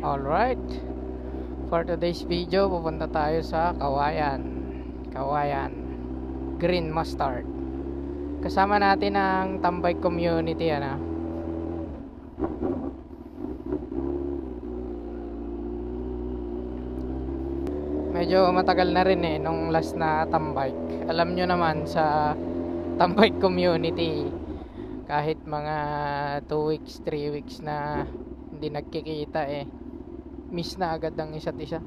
Alright, for today's video pupunta tayo sa Kawayan Green Mustard. Kasama natin ang Tambay community Medyo matagal na rin nung last na tambay. Alam nyo naman sa Tambay community, kahit mga 2 weeks, 3 weeks na hindi nagkikita miss na agad ang isa't isa.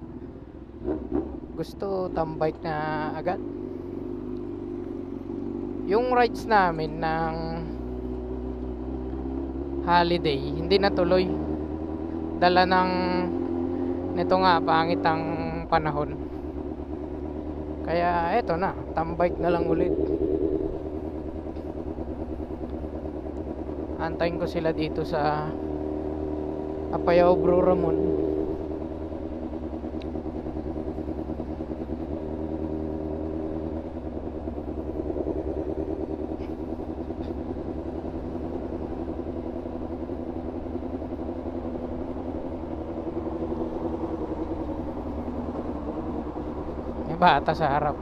Gusto tambay na agad. Yung rides namin ng holiday hindi natuloy, dala ng nito nga pangit ang panahon. Kaya eto na, tambay na lang ulit. Antayin ko sila dito sa Apayao Bro Ramon. May bata sa harap.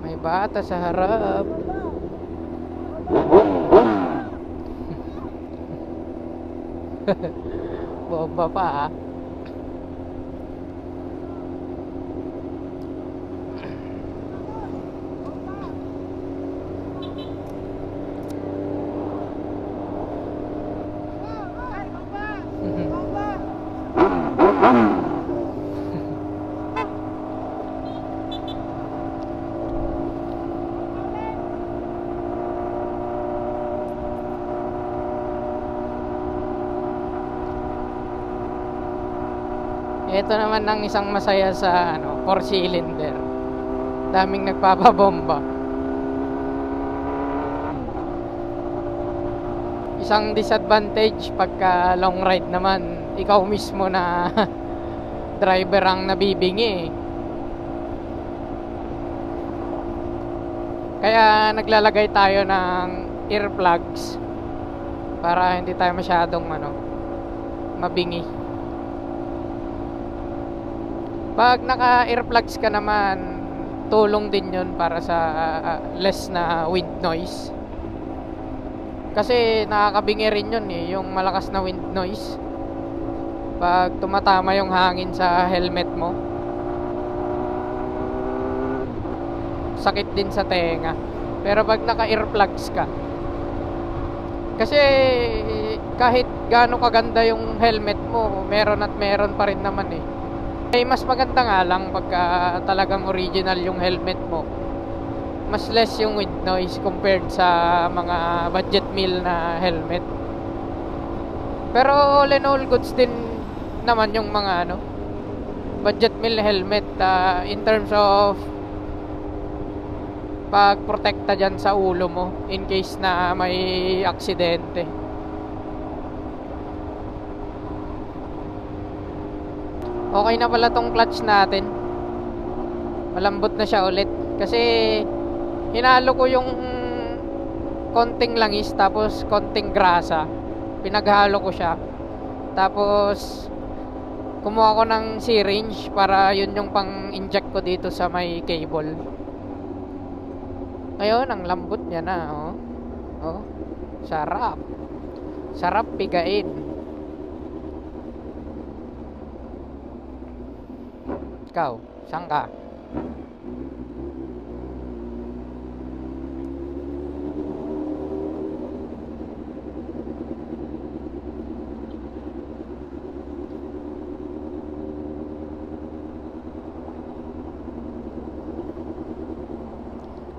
May bata sa harap. Boba pa Ito naman ang isang masaya sa 4-cylinder. Daming nagpapabomba. Isang disadvantage pagka long ride naman, ikaw mismo na driver ang nabibingi. Kaya naglalagay tayo ng earplugs para hindi tayo masyadong mabingi. Pag naka-earplugs ka naman, tulong din yun para sa less na wind noise. Kasi nakakabingi rin yun yung malakas na wind noise. Pag tumatama yung hangin sa helmet mo, sakit din sa tenga. Pero pag naka-earplugs ka, kasi kahit gaano kaganda yung helmet mo, meron at meron pa rin naman mas maganda nga lang pagka talagang original yung helmet mo. Mas less yung wind noise compared sa mga budget meal na helmet. Pero all in all goods din naman yung mga budget meal helmet in terms of pagprotekta dyan sa ulo mo in case na may aksidente. Okay na pala tong clutch natin. Malambot na siya ulit. Kasi hinalo ko yung konting langis tapos konting grasa. Pinaghalo ko siya. Tapos kumuha ko ng syringe para yun yung pang-inject ko dito sa may cable. Ayun, ang lambot niya na, oh. Oh, sarap. Sarap pigain. Ikaw, saan ka?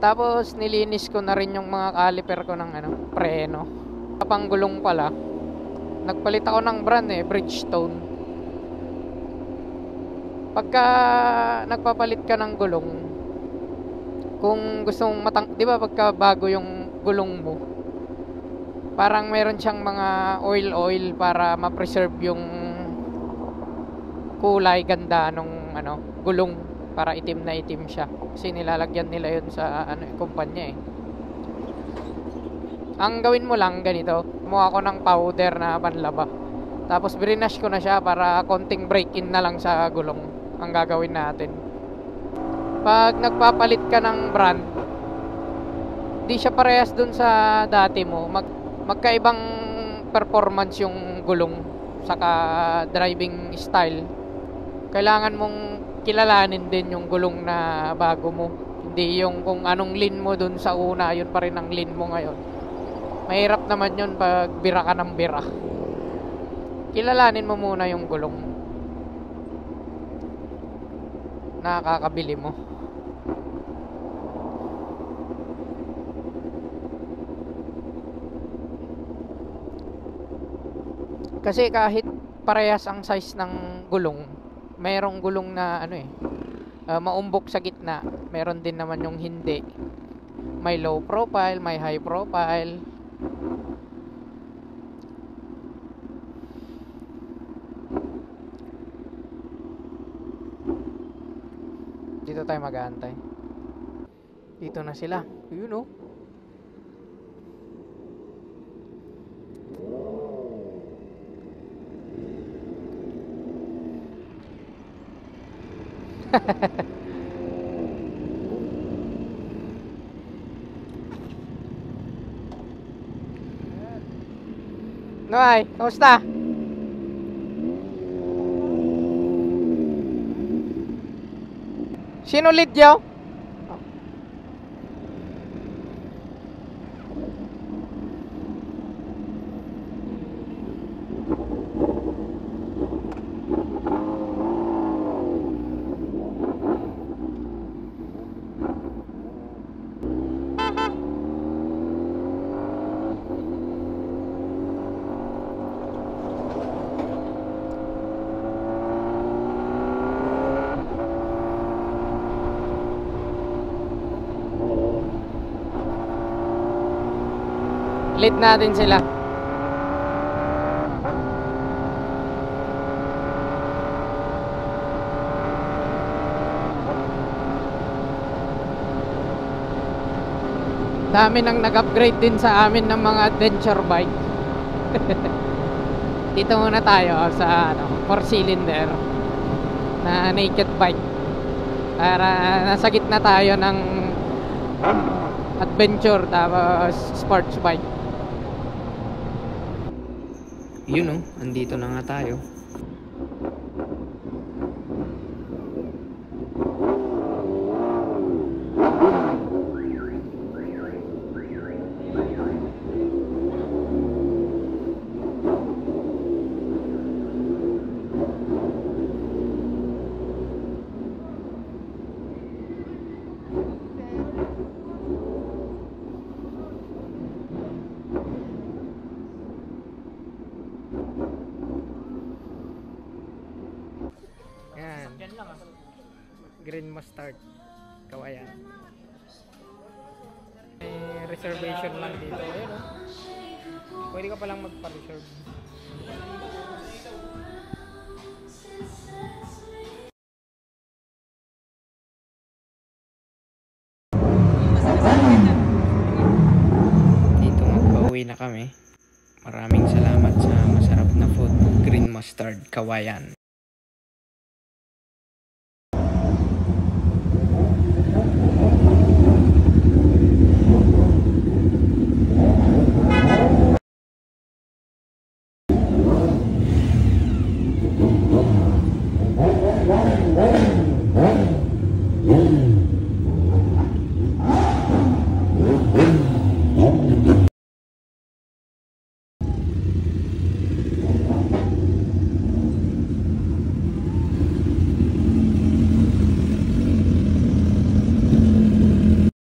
Tapos nilinis ko na rin yung mga caliper ko ng preno. Panggulong pala. Nagpalit ako ng brand Bridgestone. Pagka nagpapalit ka ng gulong, kung gusto mong 'di ba pagka bago yung gulong mo, parang meron siyang mga oil para ma-preserve yung kulay ganda nung gulong, para itim na itim siya. Kasi nilalagyan nila yun sa kumpanya Ang gawin mo lang ganito, kumuha ako ng powder na panlaba. Tapos brinash ko na siya para konting break-in na lang sa gulong ang gagawin natin. Pag nagpapalit ka ng brand, di siya parehas dun sa dati mo. Magkaibang performance yung gulong saka driving style. Kailangan mong kilalanin din yung gulong na bago mo. Hindi yung kung anong lean mo dun sa una, yun pa rin ang lean mo ngayon. Mahirap naman yun pag bira ka ng bira. Kilalanin mo muna yung gulong na kakabili mo. Kasi kahit parehas ang size ng gulong, mayroong gulong na maumbok sa gitna, meron din naman yung hindi. May low profile, may high profile. Dito tayo mag-aantay. Dito na sila. Yun Noy, kamusta? Sino lead yo? Lead natin sila. Dami nang nag-upgrade din sa amin ng mga adventure bike. Dito muna tayo sa 4-cylinder na naked bike. Para nasa gitna tayo ng adventure tapos sports bike. Yun andito na nga tayo. Green Mustard, Kawayan. May reservation lang dito. Ayun Pwede ka palang magpa-reserve. Dito magpa-uwi na kami. Maraming salamat sa masarap na food. Green Mustard, Kawayan.